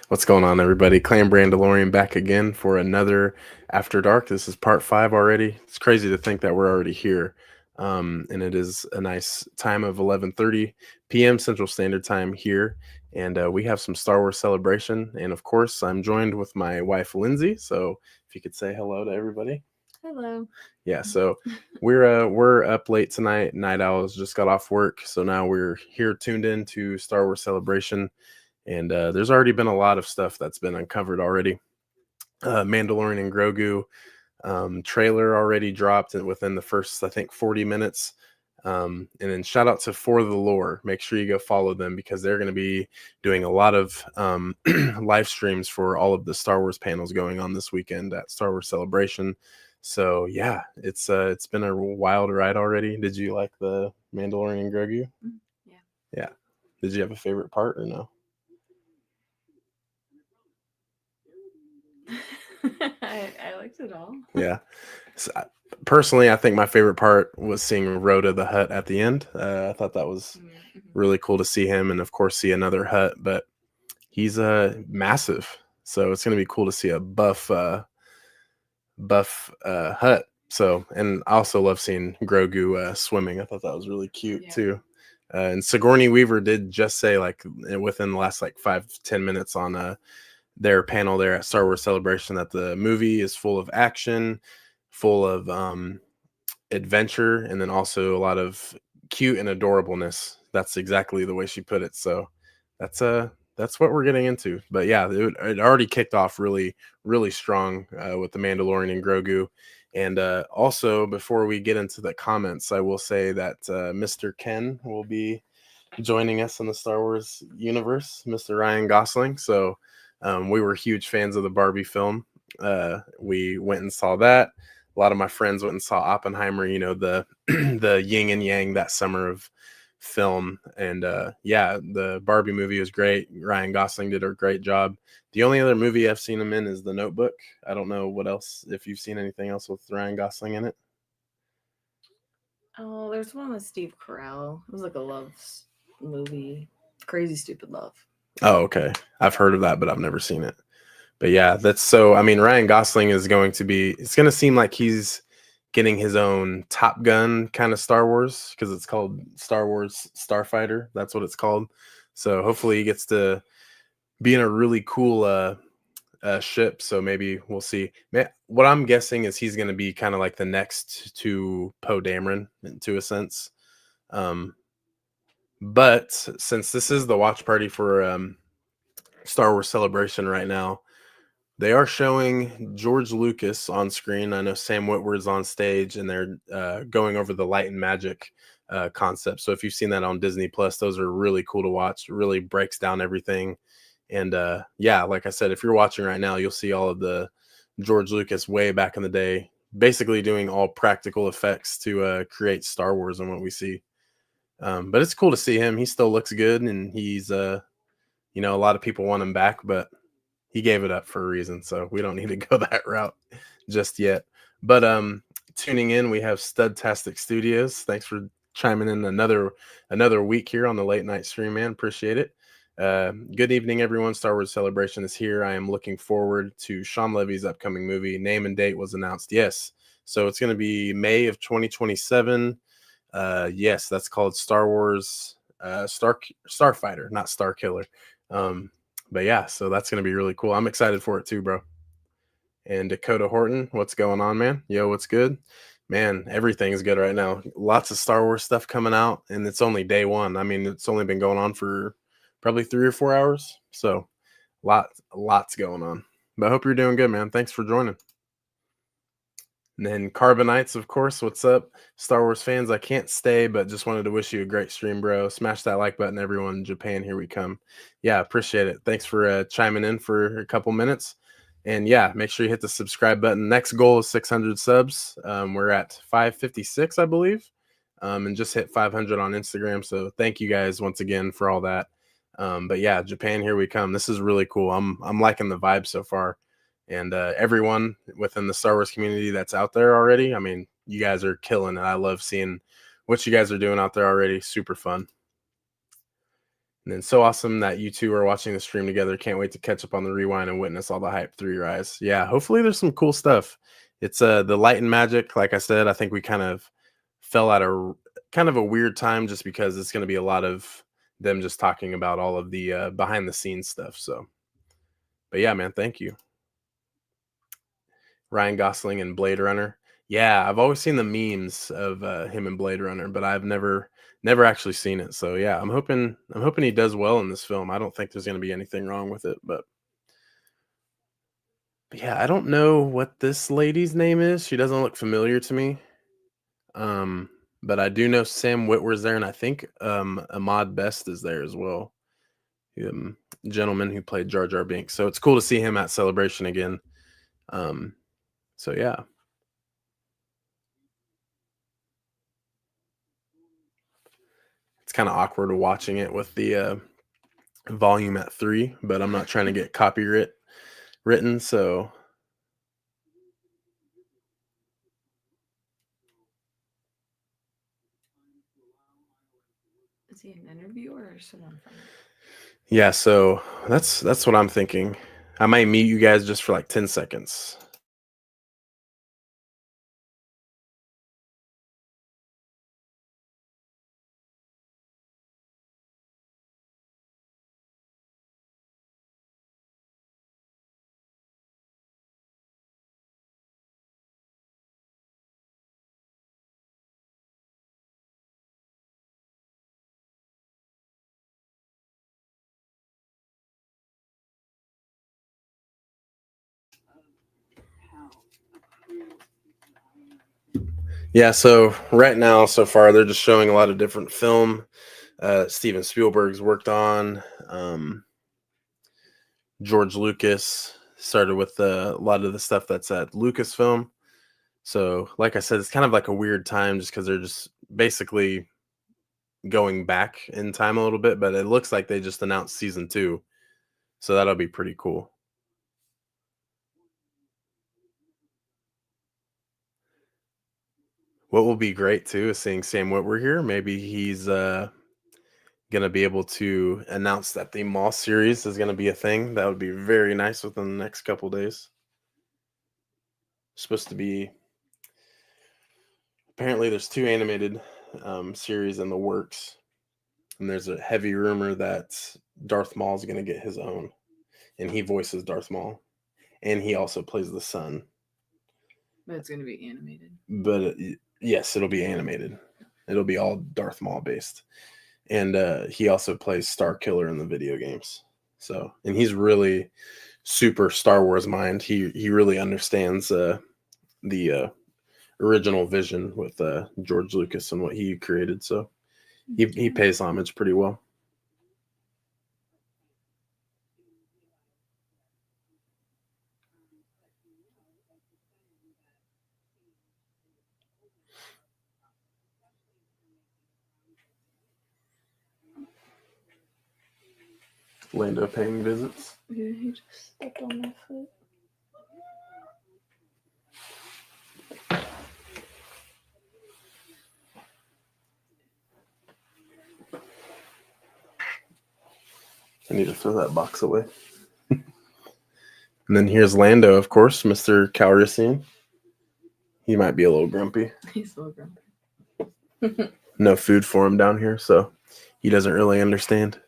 What's going on, everybody? Clan Brandalorian back again for another After Dark. This is part 5 already. It's crazy to think that we're already here. And it is a nice time of 11:30 p.m. Central Standard Time here. And we have some Star Wars celebration. And of course, I'm joined with my wife, Lindsay. So if you could say hello to everybody. Hello. Yeah, so we're up late tonight. Night Owls just got off work. So now we're here tuned in to Star Wars celebration. And there's already been a lot of stuff that's been uncovered already. Mandalorian and Grogu trailer already dropped within the first, I think, 40 minutes. And then shout out to For the Lore. Make sure you go follow them because they're going to be doing a lot of live streams for all of the Star Wars panels going on this weekend at Star Wars Celebration. So yeah, it's been a wild ride already. Did you like the Mandalorian and Grogu? Yeah. Yeah. Did you have a favorite part or no? I liked it all. Yeah. So, personally, I think my favorite part was seeing Rhoda the Hutt at the end. I thought that was really cool to see him, and of course see another Hutt. But he's massive, so it's gonna be cool to see a buff Hutt. So, and I also love seeing Grogu swimming. I thought that was really cute too. And Sigourney Weaver did just say, like, within the last 5-10 minutes on their panel there at Star Wars Celebration, that the movie is full of action, full of adventure, and then also a lot of cute and adorableness. That's exactly the way she put it. So that's what we're getting into. But yeah, it already kicked off really, really strong with the Mandalorian and Grogu. And also, before we get into the comments, I will say that Mr. Ken will be joining us in the Star Wars universe, Mr. Ryan Gosling. So we were huge fans of the Barbie film. We went and saw that. A lot of my friends went and saw Oppenheimer, the the yin and yang that summer of film. And yeah, the Barbie movie was great. Ryan Gosling did a great job. The only other movie I've seen him in is The Notebook. I don't know what else, if you've seen anything else with Ryan Gosling in it. Oh, there's one with Steve Carell. It was like a love movie. Crazy Stupid Love. Oh, okay. I've heard of that, but I've never seen it. But yeah, that's so. I mean, Ryan Gosling is going to be. It's going to seem like he's getting his own Top Gun kind of Star Wars, because it's called Star Wars Starfighter. That's what it's called. So hopefully he gets to be in a really cool ship. So maybe we'll see. What I'm guessing is he's going to be kind of like the next to Poe Dameron, to a sense. But since this is the watch party for Star Wars Celebration right now, they are showing George Lucas on screen. I know Sam Witwer's on stage, and they're going over the light and magic concept. So if you've seen that on Disney Plus, those are really cool to watch. It really breaks down everything. And yeah, like I said, if you're watching right now, you'll see all of the George Lucas way back in the day, basically doing all practical effects to create Star Wars and what we see. But it's cool to see him. He still looks good, and he's a lot of people want him back, but he gave it up for a reason, so we don't need to go that route just yet. But tuning in, we have Studtastic Studios. Thanks for chiming in another week here on the late night stream, man. Appreciate it. Good evening, everyone. Star Wars Celebration is here. I am looking forward to Sean Levy's upcoming movie. Name and date was announced. Yes, so it's going to be May of 2027. Yes, that's called Star Wars Starfighter, not Star Killer. But yeah, so that's going to be really cool. I'm excited for it too, bro. And Dakota Horton, what's going on, man? Yo, what's good? Man, everything's good right now. Lots of Star Wars stuff coming out, and it's only day one. I mean, it's only been going on for probably 3 or 4 hours. So lots going on. But I hope you're doing good, man. Thanks for joining. And then Carbonites, of course. What's up, Star Wars fans? I can't stay, but just wanted to wish you a great stream, bro. Smash that like button, everyone. Japan, here we come. Yeah, appreciate it. Thanks for chiming in for a couple minutes. And yeah, make sure you hit the subscribe button. Next goal is 600 subs. We're at 556, I believe, and just hit 500 on Instagram. So thank you guys once again for all that. But yeah, Japan, here we come. This is really cool. I'm liking the vibe so far. And everyone within the Star Wars community that's out there already, I mean, you guys are killing it. I love seeing what you guys are doing out there already. Super fun. And then so awesome that you two are watching the stream together. Can't wait to catch up on the rewind and witness all the hype through your eyes. Yeah, hopefully there's some cool stuff. It's the light and magic. Like I said, I think we kind of fell at a kind of a weird time just because it's going to be a lot of them just talking about all of the behind the scenes stuff. So, but yeah, man, thank you. Ryan Gosling and Blade Runner. Yeah, I've always seen the memes of him and Blade Runner, but I've never actually seen it. So yeah, I'm hoping he does well in this film. I don't think there's going to be anything wrong with it, but yeah, I don't know what this lady's name is. She doesn't look familiar to me. But I do know Sam Witwer's there, and I think Ahmad Best is there as well. Gentleman who played Jar Jar Binks. So it's cool to see him at Celebration again. So yeah. It's kind of awkward watching it with the volume at 3, but I'm not trying to get copyright written, so Is he an interviewer or someone from it? Yeah, so that's what I'm thinking. I might mute you guys just for like 10 seconds. Yeah, so right now, so far, they're just showing a lot of different film Steven Spielberg's worked on. George Lucas started with a lot of the stuff that's at Lucasfilm. So, like I said, it's kind of like a weird time just because they're just basically going back in time a little bit, but it looks like they just announced season 2. So that'll be pretty cool. What will be great too is seeing Sam Witwer here. Maybe he's gonna be able to announce that the Mall series is gonna be a thing. That would be very nice within the next couple days. Supposed to be apparently there's 2 animated series in the works, and there's a heavy rumor that Darth Maul is gonna get his own, and he voices Darth Maul, and he also plays the son. But it's going to be animated. But yes, it'll be animated. It'll be all Darth Maul based. And he also plays Star Killer in the video games. So, and he's really super Star Wars mind. He really understands the original vision with George Lucas and what he created. So he pays homage pretty well. Lando paying visits. Yeah, he just stepped on my foot. I need to throw that box away. And then here's Lando, of course, Mr. Calrissian. He might be a little grumpy. He's a little grumpy. No food for him down here, so he doesn't really understand.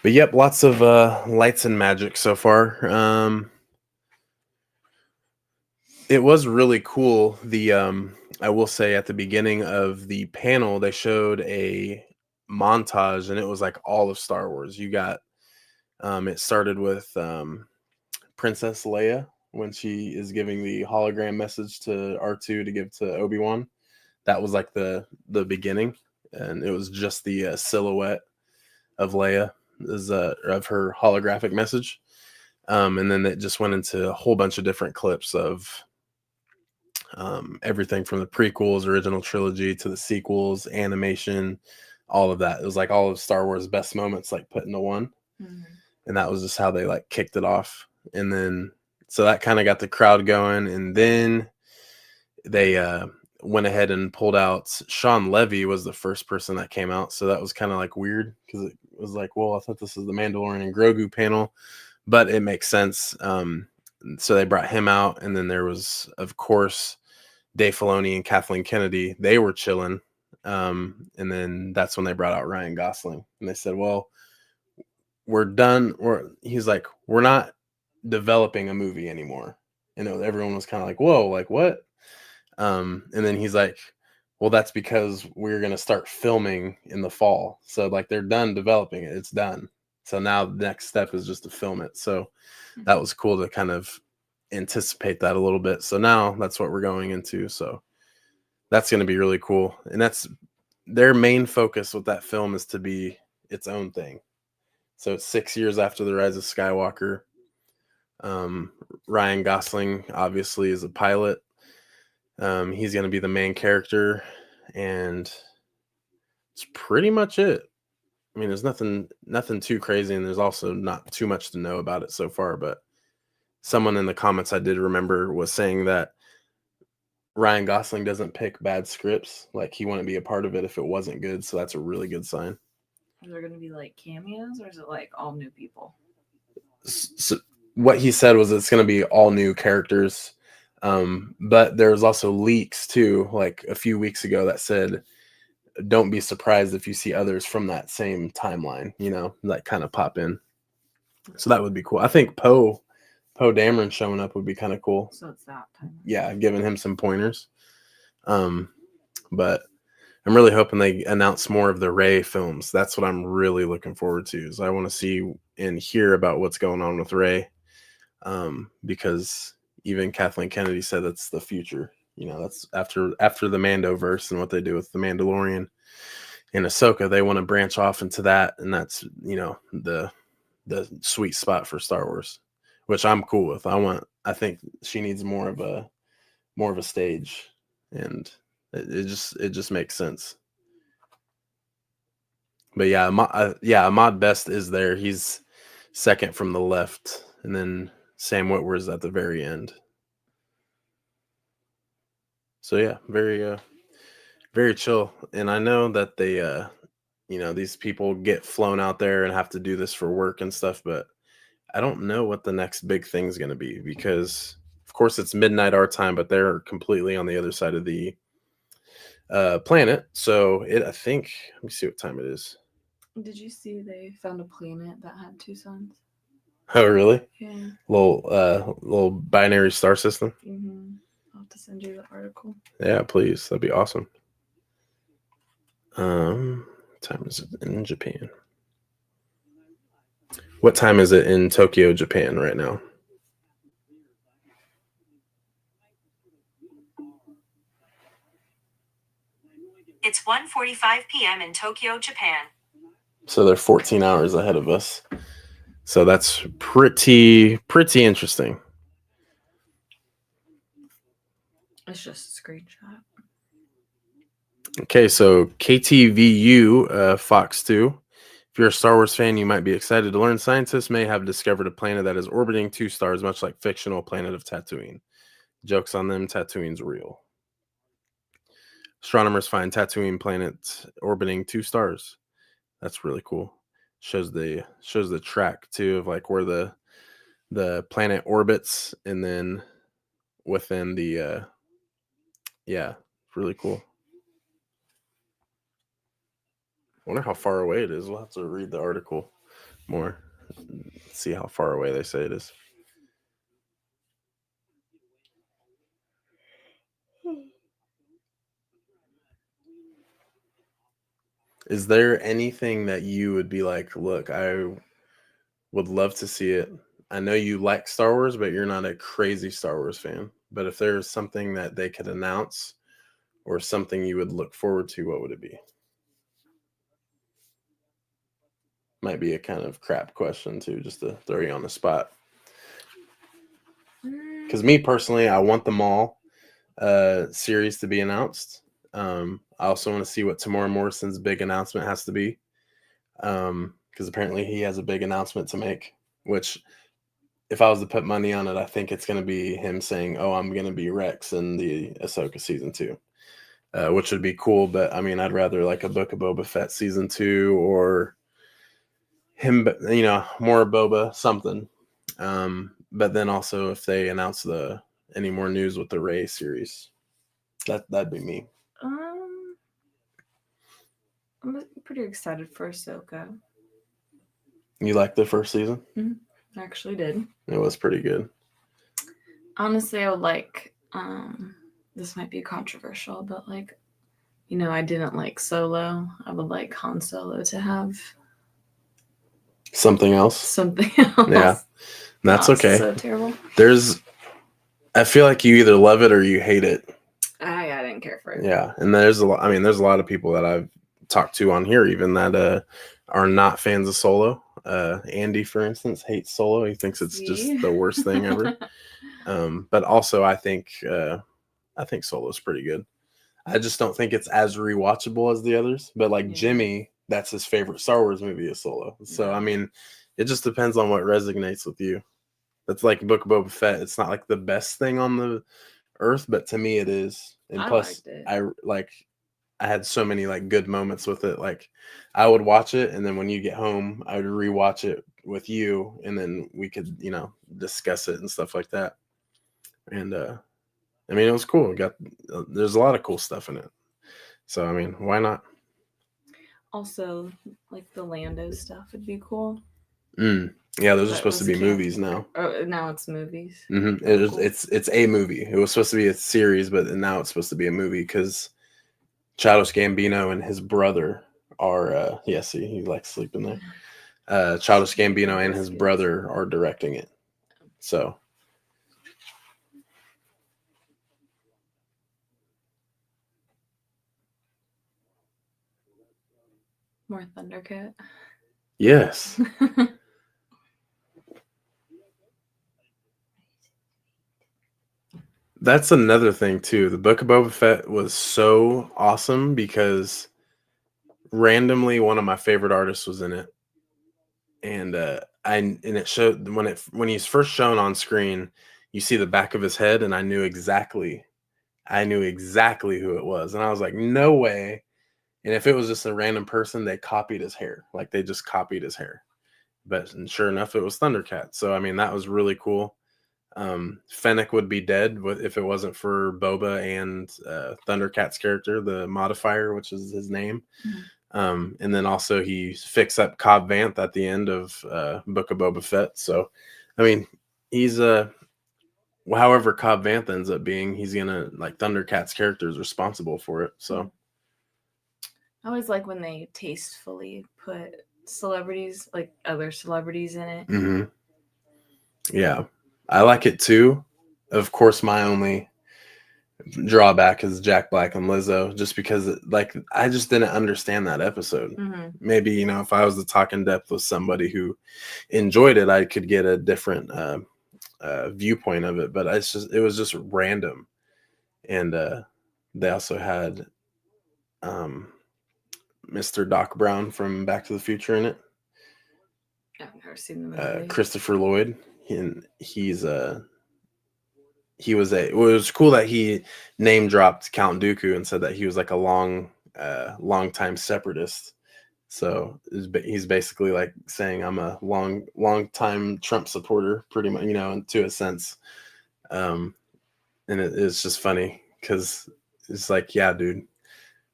But yep, lots of lights and magic so far. It was really cool. I will say at the beginning of the panel, they showed a montage, and it was like all of Star Wars. You got it started with Princess Leia when she is giving the hologram message to R2 to give to Obi-Wan. That was like the beginning, and it was just the silhouette of Leia of her holographic message. And then it just went into a whole bunch of different clips of everything from the prequels, original trilogy, to the sequels, animation, all of that. It was like all of Star Wars best moments like put into one. Mm-hmm. And that was just how they like kicked it off. And then so that kind of got the crowd going, and then they went ahead and pulled out Sean Levy was the first person that came out. So that was kind of like weird, because it was like, well, I thought this is the Mandalorian and Grogu panel, but it makes sense. So they brought him out, and then there was, of course, Dave Filoni and Kathleen Kennedy. They were chilling. And then that's when they brought out Ryan Gosling, and they said, well, we're done. He's like, we're not developing a movie anymore. And everyone was kind of like, whoa, like what? And then he's like, well, that's because we're going to start filming in the fall. So like they're done developing it. It's done. So now the next step is just to film it. So that was cool to kind of anticipate that a little bit. So now that's what we're going into. So that's going to be really cool. And that's their main focus with that film, is to be its own thing. So it's 6 years after the Rise of Skywalker. Ryan Gosling obviously is a pilot. He's going to be the main character, and it's pretty much it. I mean, there's nothing too crazy, and there's also not too much to know about it so far. But someone in the comments I did remember was saying that Ryan Gosling doesn't pick bad scripts. Like, he wouldn't be a part of it if it wasn't good. So that's a really good sign. Are there going to be like cameos, or is it like all new people? So what he said was it's going to be all new characters. But there was also leaks too, like a few weeks ago, that said, don't be surprised if you see others from that same timeline, that kind of pop in. So that would be cool. I think Poe Dameron showing up would be kind of cool. So it's that time. Yeah, giving him some pointers. But I'm really hoping they announce more of the Rey films. That's what I'm really looking forward to, is I want to see and hear about what's going on with Rey. Because even Kathleen Kennedy said that's the future. That's after the Mandoverse and what they do with the Mandalorian and Ahsoka, they want to branch off into that, and that's the sweet spot for Star Wars, which I'm cool with. I think she needs more of a stage, and it just makes sense. But yeah, Ahmad Best is there. He's second from the left, and then Sam Witwer's at the very end. So yeah, very very chill. And I know that they these people get flown out there and have to do this for work and stuff, but I don't know what the next big thing is going to be, because of course it's midnight our time, but they're completely on the other side of the planet. So I think, let me see what time it is. Did you see they found a planet that had two suns? Oh, really? Yeah. Little binary star system. Mm-hmm. I'll have to send you the article. Yeah, please. That'd be awesome. Time is it in Japan? What time is it in Tokyo, Japan right now? It's 1:45 p.m. in Tokyo, Japan. So they're 14 hours ahead of us. So that's pretty interesting. It's just a screenshot. Okay, so KTVU Fox 2. If you're a Star Wars fan, you might be excited to learn scientists may have discovered a planet that is orbiting 2 stars, much like fictional planet of Tatooine. Joke's on them, Tatooine's real. Astronomers find Tatooine planet orbiting 2 stars. That's really cool. Shows the track too of like where the planet orbits, and then within the yeah, really cool. I wonder how far away it is. We'll have to read the article more. See how far away they say it is. Is there anything that you would be like, look, I would love to see it? I know you like Star Wars, but you're not a crazy Star Wars fan. But if there's something that they could announce or something you would look forward to, what would it be? Might be a kind of crap question too, just to throw you on the spot. Because me personally, I want the Maul series to be announced. I also want to see what Tamora Morrison's big announcement has to be. Because apparently he has a big announcement to make, which if I was to put money on it, I think it's going to be him saying, oh, I'm going to be Rex in the Ahsoka season 2. Which would be cool, but I mean, I'd rather like a Book of Boba Fett season 2 or him, more Boba something. But then also if they announce any more news with the Rey series, that'd be me. I'm pretty excited for Ahsoka. You liked the first season? I actually did. It was pretty good. Honestly, I would like, this might be controversial, but like, I didn't like Solo. I would like Han Solo to have something else. Yeah, that's okay. So terrible. I feel like you either love it or you hate it. I didn't care for it. Yeah, and there's a lot of people that I've talked to on here even that are not fans of Solo. Andy, for instance, hates Solo. He thinks it's just the worst thing ever. But also, I think Solo's pretty good. I just don't think it's as rewatchable as the others. But like Jimmy, that's his favorite Star Wars movie is Solo. So I mean, it just depends on what resonates with you. That's like Book of Boba Fett. It's not like the best thing on the earth, but to me it is. And plus, I had so many like good moments with it. Like I would watch it, and then when you get home, I would rewatch it with you, and then we could, discuss it and stuff like that. And I mean, it was cool. There's a lot of cool stuff in it. So I mean, why not? Also, like the Lando stuff would be cool. Yeah, those are supposed to be movies now. Oh, now it's movies. Mm-hmm. It's a movie. It was supposed to be a series, but now it's supposed to be a movie because Childish Gambino and his brother are he likes sleeping there. Childish Gambino and his brother are directing it. So more Thundercat. Yes. That's another thing too. The Book of Boba Fett was so awesome because randomly one of my favorite artists was in it, and it showed when he's first shown on screen. You see the back of his head, and I knew exactly who it was, and I was like, no way. And if it was just a random person, they copied his hair, like they just copied his hair. But sure enough, it was Thundercat. So I mean, that was really cool. Fennec would be dead if it wasn't for Boba and Thundercat's character, the modifier, which is his name. And then also he fixed up Cobb Vanth at the end of Book of Boba Fett. So, I mean, he's however Cobb Vanth ends up being, he's gonna Thundercat's character is responsible for it. So, I always like when they tastefully put celebrities, like other celebrities, in it. Mm-hmm. Yeah. I like it too. Of course, my only drawback is Jack Black and Lizzo, just because I just didn't understand that episode. Mm-hmm. Maybe, if I was to talk in depth with somebody who enjoyed it, I could get a different viewpoint of it, but it was just random. And they also had Mr. Doc Brown from Back to the Future in it. I've never seen the movie. Christopher Lloyd, and it was cool that he name dropped Count Dooku and said that he was like a long time separatist. So he's basically like saying I'm a long time Trump supporter, pretty much, to a sense. And it's just funny because it's like, yeah, dude.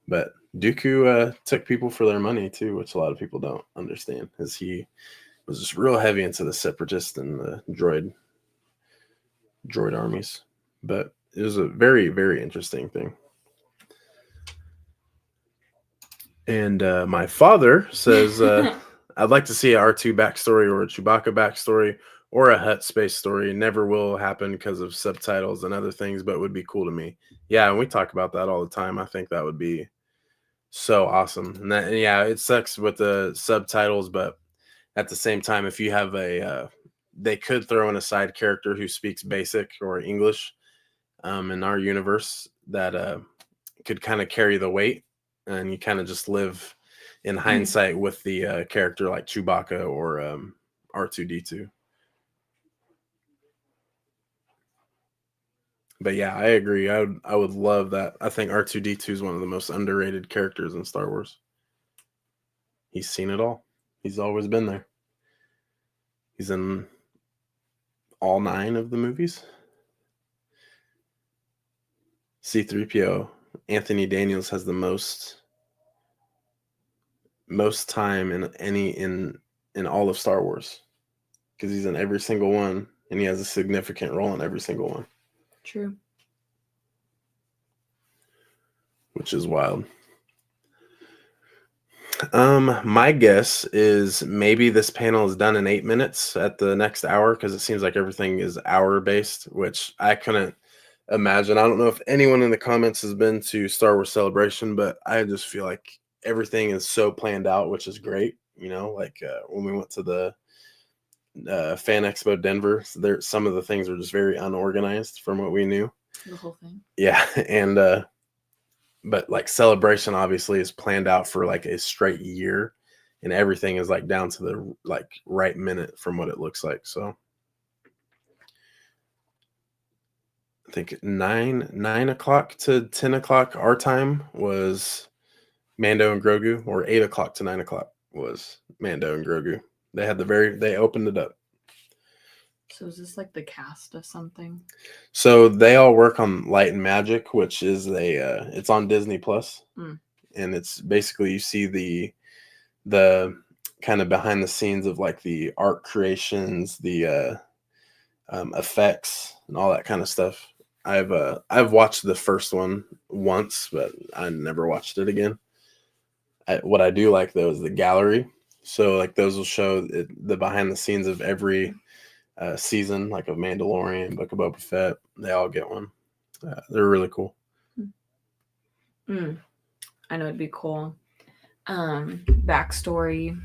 But Dooku took people for their money too, which a lot of people don't understand, as he was just real heavy into the separatist and the droid armies. But it was a very, very interesting thing. And my father says, I'd like to see a R2 backstory or a Chewbacca backstory or a Hutt space story. Never will happen because of subtitles and other things, but would be cool to me. Yeah, and we talk about that all the time. I think that would be so awesome. And it sucks with the subtitles, but at the same time, if you have they could throw in a side character who speaks basic or English in our universe that could kind of carry the weight, and you kind of just live in hindsight with the character like Chewbacca or R2-D2. But yeah, I agree. I would love that. I think R2-D2 is one of the most underrated characters in Star Wars. He's seen it all. He's always been there. He's in all 9 of the movies. C-3PO, Anthony Daniels has the most time in all of Star Wars, because he's in every single one, and he has a significant role in every single one. True. Which is wild. My guess is maybe this panel is done in 8 minutes at the next hour, because it seems like everything is hour based, which I couldn't imagine. I don't know if anyone in the comments has been to Star Wars Celebration, but I just feel like everything is so planned out, which is great. Like when we went to the Fan Expo Denver, some of the things were just very unorganized from what we knew. The whole thing. Yeah, and but like Celebration obviously is planned out for like a straight year, and everything is like down to the like right minute from what it looks like. So I think 9 o'clock to 10 o'clock our time was Mando and Grogu, or 8 o'clock to 9 o'clock was Mando and Grogu. They opened it up. So is this like the cast of something? So they all work on Light and Magic, which is it's on Disney Plus, and it's basically, you see the kind of behind the scenes of like the art creations, the effects, and all that kind of stuff. I've watched the first one once, but I never watched it again. What I do like though is the gallery. So like those will show the behind the scenes of every season, like of Mandalorian, Book of Boba Fett. They all get one. They're really cool. I know it'd be cool. Backstory,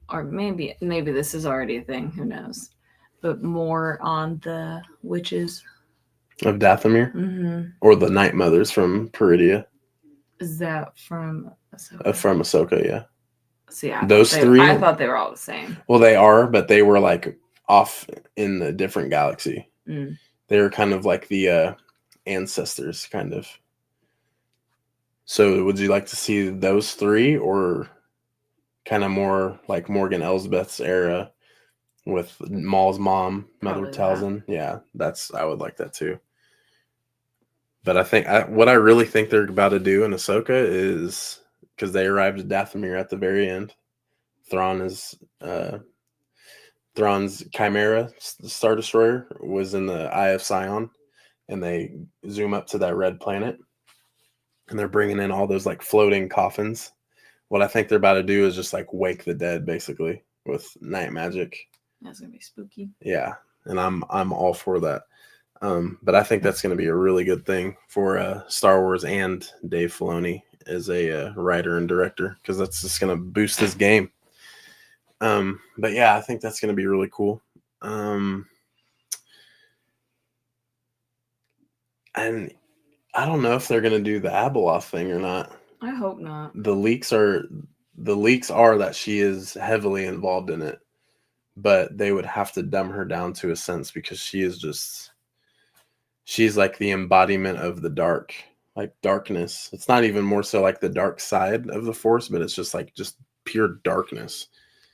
or maybe this is already a thing. Who knows? But more on the witches of Dathomir, or the Night Mothers from Peridia. Is that from Ahsoka? From Ahsoka, yeah. See, those three. I thought they were all the same. Well, they are, but they were like off in a different galaxy. They were kind of like the ancestors, kind of. So, would you like to see those 3, or kind of more like Morgan Elsbeth's era with Maul's mom, Mother Talzin? Yeah, I would like that too. But I think what I really think they're about to do in Ahsoka is, because they arrived at Dathomir at the very end. Thrawn's Chimera Star Destroyer was in the Eye of Sion, and they zoom up to that red planet, and they're bringing in all those like floating coffins. What I think they're about to do is just like wake the dead, basically, with night magic. That's gonna be spooky. Yeah, and I'm all for that. But I think that's going to be a really good thing for Star Wars and Dave Filoni as a writer and director, because that's just going to boost his game. But yeah, I think that's going to be really cool. And I don't know if they're going to do the Abeloth thing or not. I hope not. The leaks are that she is heavily involved in it, but they would have to dumb her down to a sense because she's like the embodiment of the dark, like darkness. It's not even more so like the dark side of the Force, but it's just like just pure darkness.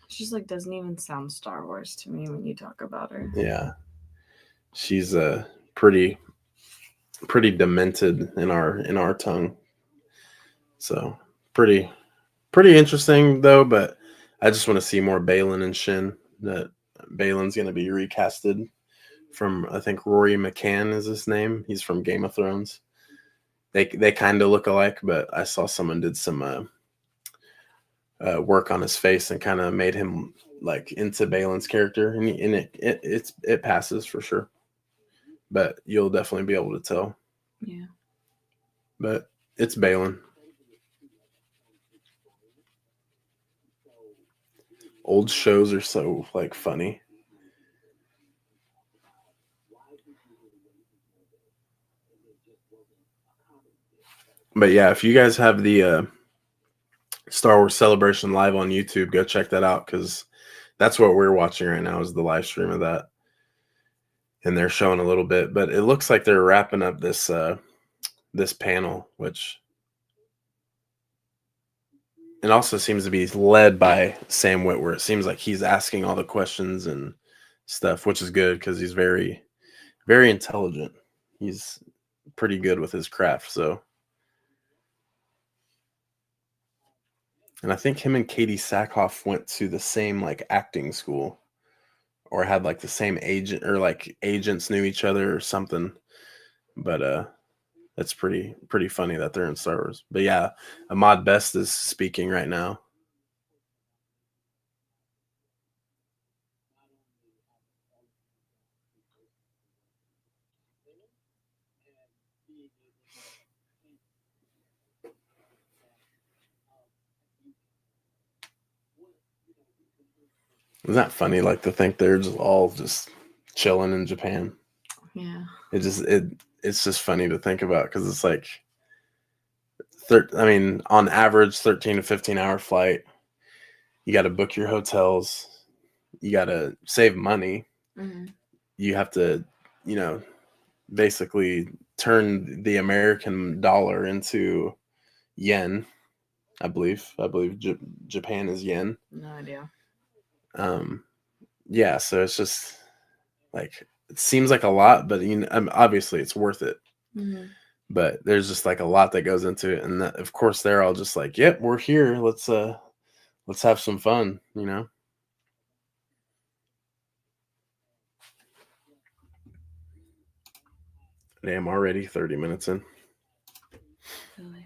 She just like doesn't even sound Star Wars to me when you talk about her. Yeah, she's a pretty demented in our tongue. So pretty interesting though. But I just want to see more Balin and Shin. That Balin's going to be recasted from, I think Rory McCann is his name. He's from Game of Thrones. They kind of look alike, but I saw someone did some work on his face and kind of made him like into Balin's character, and it passes for sure. But you'll definitely be able to tell. Yeah. But it's Balin. Old shows are so like funny. But yeah, if you guys have the Star Wars Celebration live on YouTube, go check that out, because that's what we're watching right now is the live stream of that. And they're showing a little bit, but it looks like they're wrapping up this this panel, which it also seems to be led by Sam Witwer. It seems like he's asking all the questions and stuff, which is good because he's very, very intelligent. He's pretty good with his craft. So, and I think him and Katie Sackhoff went to the same like acting school, or had like the same agent, or like agents knew each other or something. But that's pretty funny that they're in Star Wars. But yeah, Ahmad Best is speaking right now. Isn't that funny? Like to think they're just all just chilling in Japan. Yeah. It's just funny to think about, because it's like, on average, 13 to 15 hour flight. You got to book your hotels. You got to save money. Mm-hmm. You have to, basically turn the American dollar into yen. I believe Japan is yen. No idea. Yeah, so it's just like, it seems like a lot, but obviously it's worth it. Mm-hmm. But there's just like a lot that goes into it, and that, of course, they're all just like, "Yep, we're here. Let's have some fun," Damn, already 30 minutes in. Really?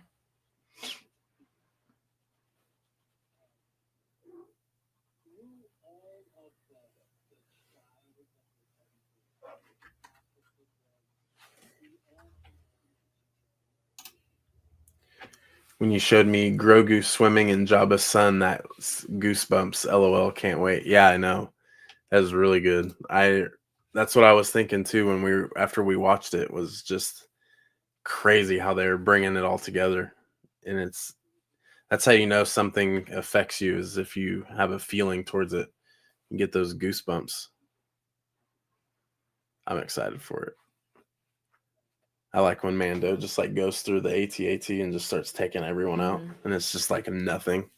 When you showed me Grogu swimming in Jabba's sun, that goosebumps. LOL, can't wait. Yeah, I know. That was really good. That's what I was thinking too when after we watched it, was just crazy how they're bringing it all together. And that's how you know something affects you, is if you have a feeling towards it. You get those goosebumps. I'm excited for it. I like when Mando just like goes through the AT-AT and just starts taking everyone out, and it's just like nothing.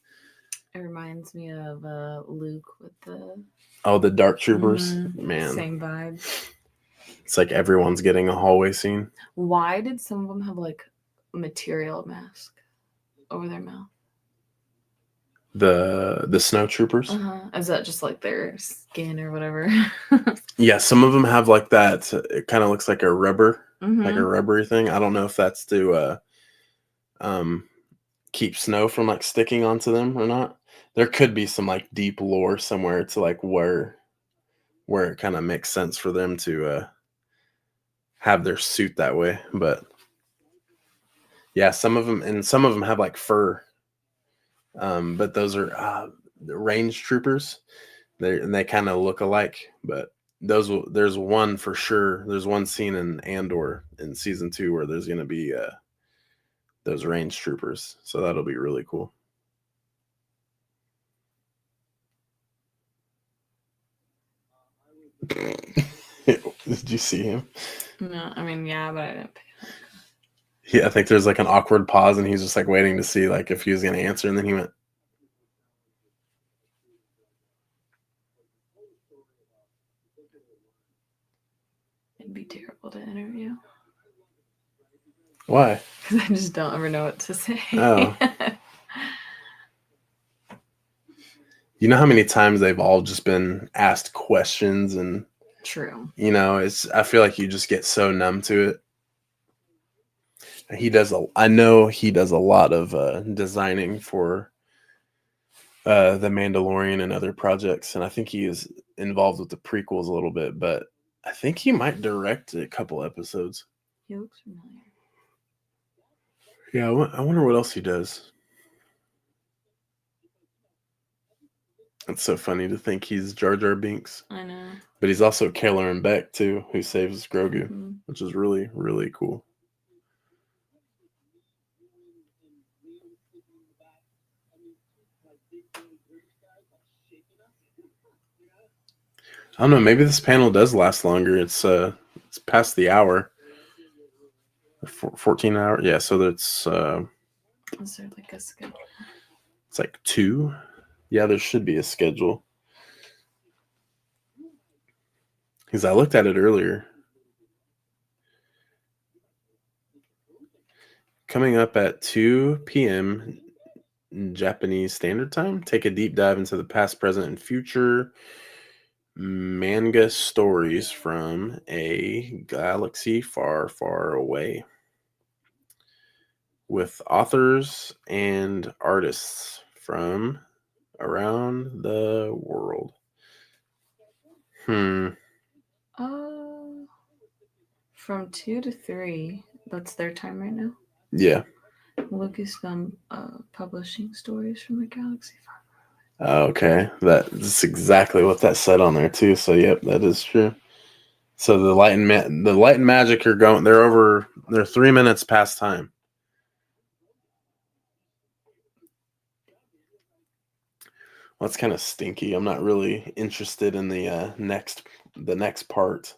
It reminds me of Luke with the Dark Troopers. Man, same vibe. It's like everyone's getting a hallway scene. Why did some of them have like a material mask over their mouth? The Snow Troopers. Is that just like their skin or whatever? Yeah, some of them have like that. It kind of looks like a rubber. Like a rubbery thing. I don't know if that's to keep snow from like sticking onto them or not. There could be some like deep lore somewhere to like where it kind of makes sense for them to have their suit that way. But yeah, some of them have like fur. But those are range troopers. They kind of look alike, but there's one for sure. There's one scene in Andor in season 2 where there's going to be those range troopers. So that'll be really cool. Did you see him? No, I mean, yeah, but I didn't pay. Yeah, I think there's like an awkward pause, and he's just like waiting to see like if he was going to answer, and then he went. It'd be terrible to interview. Why? Because I just don't ever know what to say. Oh. You know how many times they've all just been asked questions, and True. you know, I feel like you just get so numb to it. I know he does a lot of designing for The Mandalorian and other projects, and I think he is involved with the prequels a little bit, but I think he might direct a couple episodes. He looks familiar. Yeah, I wonder what else he does. It's so funny to think he's Jar Jar Binks. I know. But he's also Kailan Beck, too, who saves Grogu, which is really, really cool. I don't know. Maybe this panel does last longer. It's past the hour. 14 hours. Yeah, so that's... Is there like a schedule? It's like 2. Yeah, there should be a schedule. Because I looked at it earlier. Coming up at 2 p.m. Japanese Standard Time, take a deep dive into the past, present, and future manga stories from a galaxy far, far away, with authors and artists from around the world. From 2 to 3. That's their time right now. Yeah. Lucasfilm publishing stories from the galaxy far. Okay, that's exactly what that said on there too. So yep, that is true. So the light and magic are going. They're 3 minutes past time. Well, that's kind of stinky. I'm not really interested in the next part.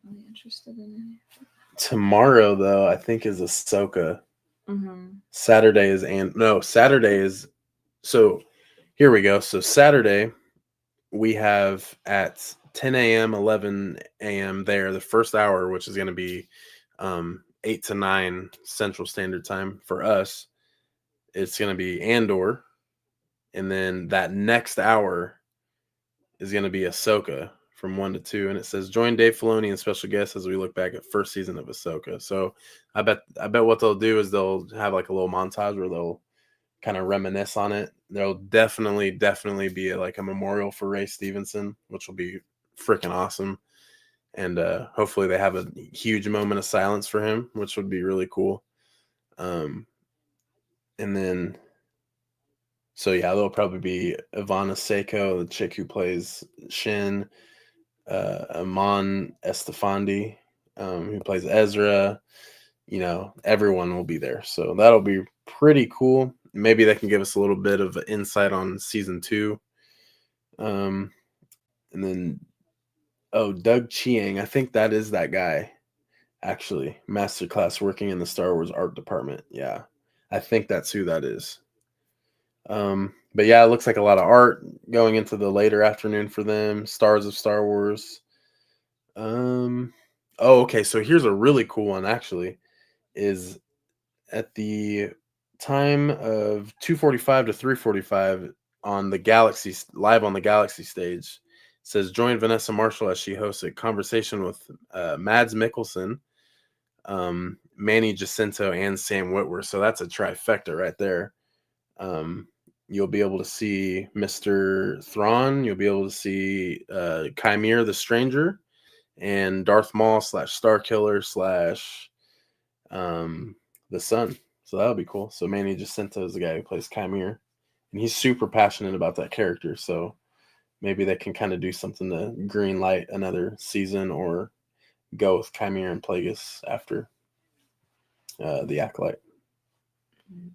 I'm not really interested in it. Tomorrow, though, I think is Ahsoka. Saturday is. So here we go. So Saturday, we have at 10 a.m., 11 a.m. there, the first hour, which is going to be 8 to 9 Central Standard Time for us. It's going to be Andor. And then that next hour is going to be Ahsoka from 1 to 2. And it says, join Dave Filoni and special guests as we look back at first season of Ahsoka. So I bet what they'll do is they'll have like a little montage where they'll kind of reminisce on it. There'll definitely be like a memorial for Ray Stevenson, which will be freaking awesome. And hopefully they have a huge moment of silence for him, which would be really cool. And then, so yeah, there'll probably be Ivana Seiko, the chick who plays Shin, Amon Estefandi, who plays Ezra. You know, everyone will be there. So that'll be pretty cool. Maybe they can give us a little bit of insight on season 2. And then, Doug Chiang, I think that is that guy, actually. Masterclass working in the Star Wars art department. Yeah, I think that's who that is. But yeah, it looks like a lot of art going into the later afternoon for them. Stars of Star Wars. Okay, so here's a really cool one, actually, is at the time of 2:45 to 3:45 on the Galaxy, live on the Galaxy stage. It says, join Vanessa Marshall as she hosts a conversation with Mads Mikkelsen, Manny Jacinto, and Sam Witwer. So that's a trifecta right there. You'll be able to see Mr. Thrawn. You'll be able to see Chimere the Stranger and Darth Maul / Starkiller / the Sun. So that'll be cool. So Manny Jacinto is the guy who plays Chimere, and he's super passionate about that character. So maybe they can kind of do something to green light another season or go with Chimere and Plagueis after the Acolyte.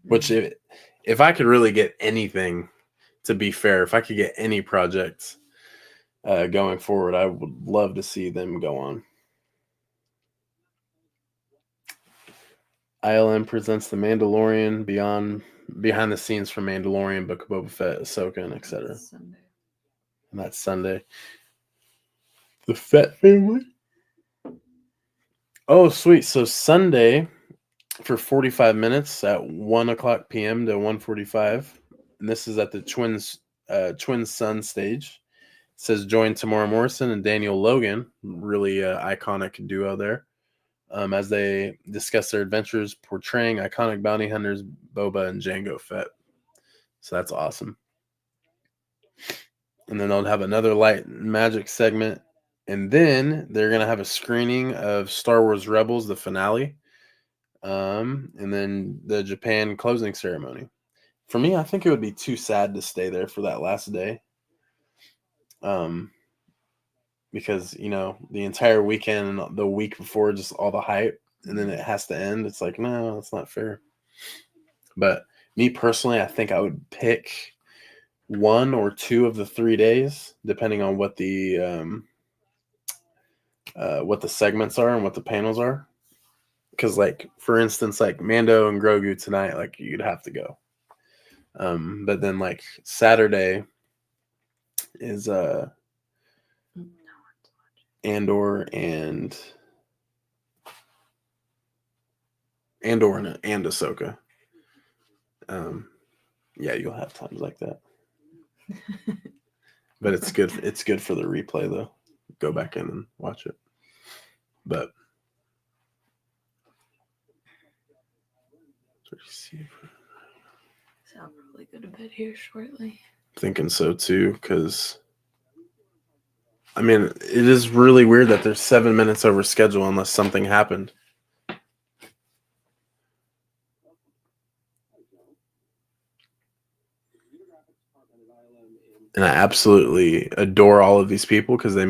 Which if I could really get anything, to be fair, if I could get any projects going forward, I would love to see them go on. ILM presents The Mandalorian, behind the scenes from Mandalorian, Book of Boba Fett, Ahsoka, and etc. Sunday. And that's Sunday. The Fett family. Oh, sweet. So Sunday for 45 minutes at 1:00 p.m. to 1:45, and this is at the Twin Sun stage. It says join Tamora Morrison and Daniel Logan, really iconic duo there, as they discuss their adventures portraying iconic bounty hunters Boba and Jango Fett. So that's awesome. And then they'll have another light magic segment, and then they're gonna have a screening of Star Wars Rebels, the finale. And then the Japan closing ceremony. For me, I think it would be too sad to stay there for that last day. Because, the entire weekend and the week before, just all the hype, and then it has to end. It's like, no, that's not fair. But me personally, I think I would pick 1 or 2 of the 3 days, depending on what the segments are and what the panels are. Because, like, for instance, like Mando and Grogu tonight, like, you'd have to go. But then, like, Saturday is Andor and Ahsoka. Yeah, you'll have times like that. But it's good. It's good for the replay, though. Go back in and watch it. But So I'll probably go to bed here shortly. Thinking so too, because I mean, it is really weird that there's 7 minutes over schedule unless something happened. And I absolutely adore all of these people because they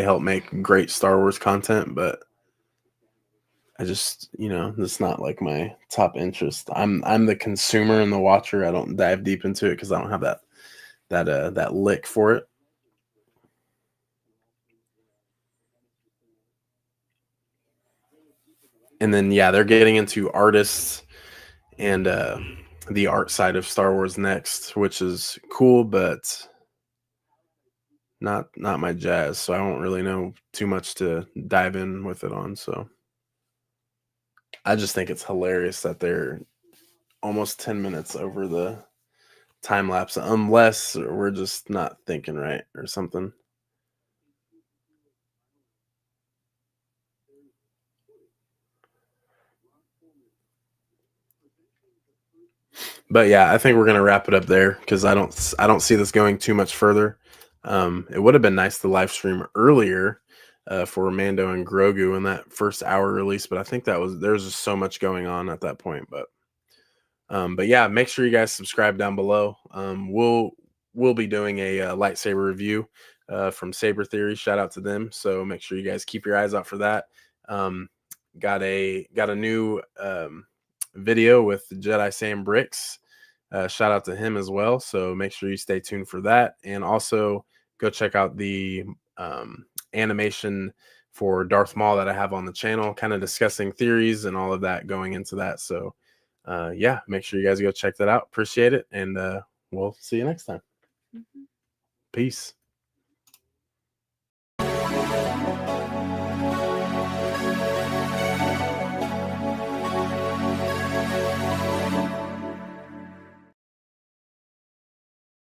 help make great Star Wars content, but I just, it's not like my top interest. I'm the consumer and the watcher. I don't dive deep into it because I don't have that lick for it. And then they're getting into artists and the art side of Star Wars next, which is cool, but not my jazz. So I don't really know too much to dive in with it on. So I just think it's hilarious that they're almost 10 minutes over the time lapse, unless we're just not thinking right or something. But yeah, I think we're gonna wrap it up there because I don't see this going too much further. It would have been nice to live stream earlier for Mando and Grogu in that first hour release, but I think there's just so much going on at that point. But yeah, make sure you guys subscribe down below. We'll be doing a lightsaber review from Saber Theory. Shout out to them. So make sure you guys keep your eyes out for that. Got a new video with Jedi Sam Bricks. Shout out to him as well. So make sure you stay tuned for that. And also go check out the animation for Darth Maul that I have on the channel, kind of discussing theories and all of that going into that. So make sure you guys go check that out. Appreciate it. And we'll see you next time. Peace.